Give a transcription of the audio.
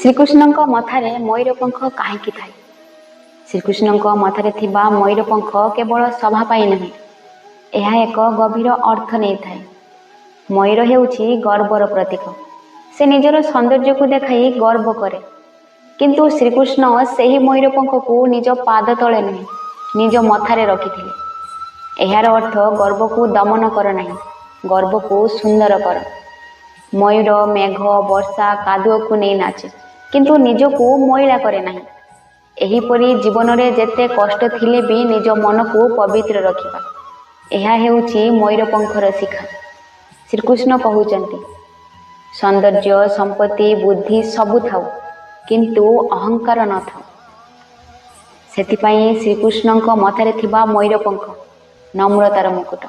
श्रीकृष्ण मथारे मयूरपंख कहीं थाए? श्रीकृष्ण मथारे थिबा मयूरपंख केवल सभा पाई नहीं, यह एक गभीर अर्थ नहीं थाए। मयूर हेउछि गर्वर प्रतीक। से निजर सौंदर्य को देखाई गर्व करे, किंतु श्रीकृष्ण सही मयूरपंख को निज पाद तले नहीं निज मथारे रखिथिले। एहार अर्थ गर्व को दमन कर नहीं, गर्व को सुंदर कर। मयूर मेघ वर्षा कादुओ को नहीं नाचे, किंतु निज को मैला करे नहीं। एहीपरि जीवन में जेते कष्ट थिले भी निज मन को पवित्र रखिबा, यह हेउछि मयूरपंखर शिखा। श्रीकृष्ण कहउचंती, सौंदर्य संपत्ति बुद्धि सबु थाउ, किंतु अहंकार न थाउ। सेथिपाई श्रीकृष्ण मथारे थिबा मयूरपंख नम्रतार मुकुट।